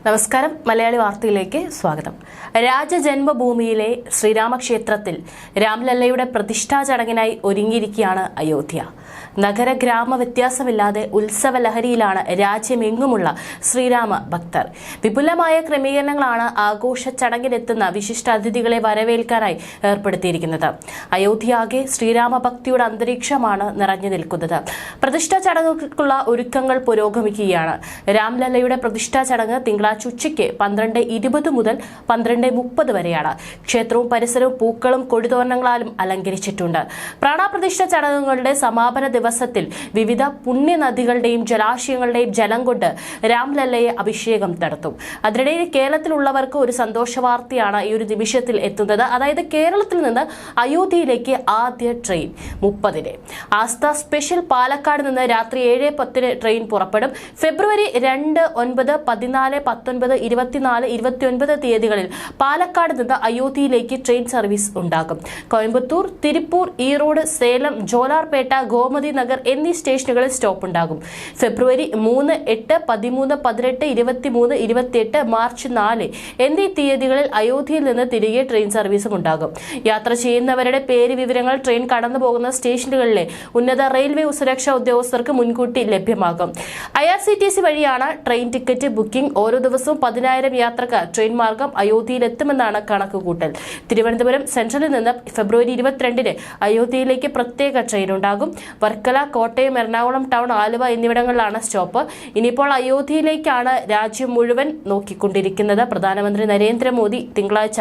നമസ്കാരം. മലയാളി വാർത്തയിലേക്ക് സ്വാഗതം. രാജജന്മഭൂമിയിലെ ശ്രീരാമക്ഷേത്രത്തിൽ രാംലല്ലയുടെ പ്രതിഷ്ഠാ ചടങ്ങിനായി ഒരുങ്ങിയിരിക്കുകയാണ് അയോധ്യ. നഗര ഗ്രാമ വ്യത്യാസമില്ലാതെ ഉത്സവ ലഹരിയിലാണ് രാജ്യമെങ്ങുമുള്ള ശ്രീരാമ ഭക്തർ. വിപുലമായ ക്രമീകരണങ്ങളാണ് ആഘോഷ ചടങ്ങിനെത്തുന്ന വിശിഷ്ടാതിഥികളെ വരവേൽക്കാനായി ഏർപ്പെടുത്തിയിരിക്കുന്നത്. അയോധ്യയാകെ ശ്രീരാമ ഭക്തിയുടെ അന്തരീക്ഷമാണ് നിറഞ്ഞു നിൽക്കുന്നത്. പ്രതിഷ്ഠാ ചടങ്ങുകൾക്കുള്ള ഒരുക്കങ്ങൾ പുരോഗമിക്കുകയാണ്. രാംലല്ലയുടെ പ്രതിഷ്ഠാ ചടങ്ങ് തിങ്കളാഴ്ച ഉച്ചയ്ക്ക് 12:20 മുതൽ 12:30 വരെയാണ്. ക്ഷേത്രവും പരിസരവും പൂക്കളും കൊടിതോരണങ്ങളാലും അലങ്കരിച്ചിട്ടുണ്ട്. പ്രാണപ്രതിഷ്ഠ ചടങ്ങുകളുടെ സമാപന ദിവസത്തിൽ വിവിധ പുണ്യനദികളുടെയും ജലാശയങ്ങളുടെയും ജലം കൊണ്ട് രാംലല്ലയെ അഭിഷേകം നടത്തും. അതിനിടയിൽ കേരളത്തിലുള്ളവർക്ക് ഒരു സന്തോഷ വാർത്തയാണ് ഈ ഒരു നിമിഷത്തിൽ എത്തുന്നത്. അതായത് കേരളത്തിൽ നിന്ന് അയോധ്യയിലേക്ക് ആദ്യ ട്രെയിൻ 30-ന്. ആസ്ഥ സ്പെഷ്യൽ പാലക്കാട് നിന്ന് രാത്രി 7:10 ട്രെയിൻ പുറപ്പെടും. ഫെബ്രുവരി 2, 9, 14, 19, 24, 29 തീയതികളിൽ പാലക്കാട് നിന്ന് അയോധ്യയിലേക്ക് ട്രെയിൻ സർവീസ് ഉണ്ടാകും. കോയമ്പത്തൂർ, തിരുപ്പൂർ, ഈറോഡ്, സേലം, ജോലാർപേട്ട, ഗോമതി നഗർ എന്നീ സ്റ്റേഷനുകളിൽ സ്റ്റോപ്പ് ഉണ്ടാകും. ഫെബ്രുവരി 3, 8, 13, 18, 23, 28, മാർച്ച് 4 എന്നീ തീയതികളിൽ അയോധ്യയിൽ നിന്ന് തിരികെ ട്രെയിൻ സർവീസും ഉണ്ടാകും. യാത്ര ചെയ്യുന്നവരുടെ പേര് വിവരങ്ങൾ ട്രെയിൻ കടന്നു പോകുന്ന സ്റ്റേഷനുകളിലെ ഉന്നത റെയിൽവേ സുരക്ഷാ ഉദ്യോഗസ്ഥർക്ക് മുൻകൂട്ടി ലഭ്യമാകും. IRCTC വഴിയാണ് ട്രെയിൻ ടിക്കറ്റ് ബുക്കിംഗ്. ഓരോ ദിവസവും 10,000 യാത്രക്കാർ ട്രെയിൻ മാർഗം അയോധ്യയിലെത്തുമെന്നാണ് കണക്കുകൂട്ടൽ. തിരുവനന്തപുരം സെൻട്രലിൽ നിന്ന് ഫെബ്രുവരി 22-ന് അയോധ്യയിലേക്ക് പ്രത്യേക ട്രെയിൻ ഉണ്ടാകും. വർക്കല, കോട്ടയം, എറണാകുളം ടൗൺ, ആലുവ എന്നിവിടങ്ങളിലാണ് സ്റ്റോപ്പ്. ഇനിയിപ്പോൾ അയോധ്യയിലേക്കാണ് രാജ്യം മുഴുവൻ നോക്കിക്കൊണ്ടിരിക്കുന്നത്. പ്രധാനമന്ത്രി നരേന്ദ്രമോദി തിങ്കളാഴ്ച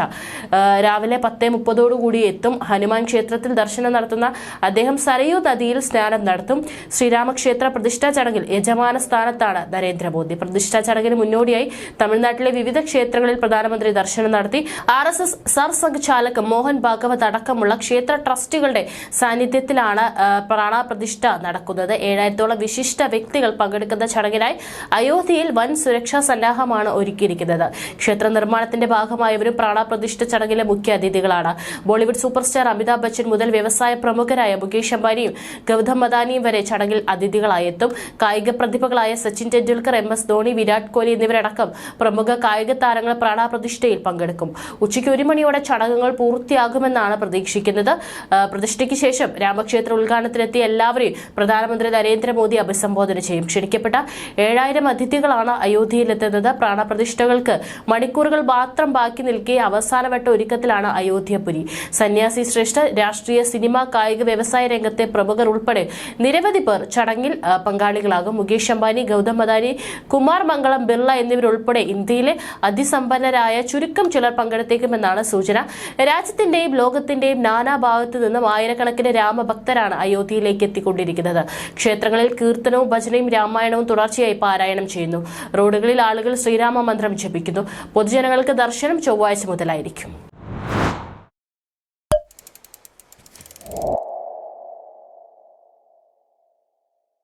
രാവിലെ 10:30 എത്തും. ഹനുമാൻ ക്ഷേത്രത്തിൽ ദർശനം നടത്തുന്ന അദ്ദേഹം സരയൂ നദിയിൽ സ്നാനം നടത്തും. ശ്രീരാമക്ഷേത്ര പ്രതിഷ്ഠാ ചടങ്ങിൽ യജമാന സ്ഥാനത്താണ് നരേന്ദ്രമോദി. പ്രതിഷ്ഠാ ചടങ്ങിന് മുന്നോടിയായി തമിഴ്നാട്ടിലെ വിവിധ ക്ഷേത്രങ്ങളിൽ പ്രധാനമന്ത്രി ദർശനം നടത്തി. RSS സർസംഘചാലക് മോഹൻ ഭാഗവത് അടക്കമുള്ള ക്ഷേത്ര ട്രസ്റ്റുകളുടെ സാന്നിധ്യത്തിലാണ് പ്രാണപ്രതിഷ്ഠ നടക്കുന്നത്. 7000-ഓളം വിശിഷ്ട വ്യക്തികൾ പങ്കെടുക്കുന്ന ചടങ്ങിനായി അയോധ്യയിൽ വൻ സുരക്ഷാ സന്നാഹമാണ് ഒരുക്കിയിരിക്കുന്നത്. ക്ഷേത്ര നിർമ്മാണത്തിന്റെ ഭാഗമായവരും പ്രാണപ്രതിഷ്ഠ ചടങ്ങിലെ മുഖ്യ അതിഥികളാണ്. ബോളിവുഡ് സൂപ്പർ സ്റ്റാർ അമിതാഭ് ബച്ചൻ മുതൽ വ്യവസായ പ്രമുഖരായ മുകേഷ് അംബാനിയും ഗൗതം അദാനിയും വരെ ചടങ്ങിൽ അതിഥികളായി എത്തും. കായിക പ്രതിഭകളായ സച്ചിൻ ടെണ്ടുൽക്കർ, MS ധോണി, വിരാട് കോഹ്ലി എന്നിവരടക്കം പ്രമുഖ കായിക താരങ്ങൾ പ്രാണപ്രതിഷ്ഠയിൽ പങ്കെടുക്കും. ഉച്ചയ്ക്ക് 1 മണിയോടെ ചടങ്ങുകൾ പൂർത്തിയാകുമെന്നാണ് പ്രതീക്ഷിക്കുന്നത്. പ്രതിഷ്ഠയ്ക്ക് ശേഷം രാമക്ഷേത്ര ഉദ്ഘാടനത്തിനെത്തിയ എല്ലാവരെയും പ്രധാനമന്ത്രി നരേന്ദ്രമോദി അഭിസംബോധന ചെയ്യും. ക്ഷണിക്കപ്പെട്ട 7000 അതിഥികളാണ് അയോധ്യയിലെത്തുന്നത്. പ്രാണപ്രതിഷ്ഠകൾക്ക് മണിക്കൂറുകൾ മാത്രം ബാക്കി നിൽക്കെ അവസാനവട്ട ഒരുക്കത്തിലാണ് അയോധ്യപുരി. സന്യാസി ശ്രേഷ്ഠർ, രാഷ്ട്രീയ, സിനിമ, കായിക, വ്യവസായ രംഗത്തെ പ്രമുഖർ ഉൾപ്പെടെ നിരവധി പേർ ചടങ്ങിൽ പങ്കാളികളാകും. മുകേഷ് അംബാനി, ഗൗതം അദാനി, കുമാർ മംഗളം ബിർള എന്നിവരുൾപ്പെടെ ഇന്ത്യയിലെ അതിസമ്പന്നരായ ചുരുക്കം ചിലർ പങ്കെടുത്തേക്കുമെന്നാണ് സൂചന. രാജ്യത്തിന്റെയും ലോകത്തിന്റെയും നാനാഭാഗത്തു നിന്നും ആയിരക്കണക്കിന് രാമഭക്തരാണ് അയോധ്യയിലേക്ക് എത്തിക്കൊണ്ടിരിക്കുന്നത്. ക്ഷേത്രങ്ങളിൽ കീർത്തനവും ഭജനയും രാമായണവും തുടർച്ചയായി പാരായണം ചെയ്യുന്നു. റോഡുകളിൽ ആളുകൾ ശ്രീരാമ മന്ത്രം ജപിക്കുന്നു. പൊതുജനങ്ങൾക്ക് ദർശനം ചൊവ്വാഴ്ച മുതലായിരിക്കും.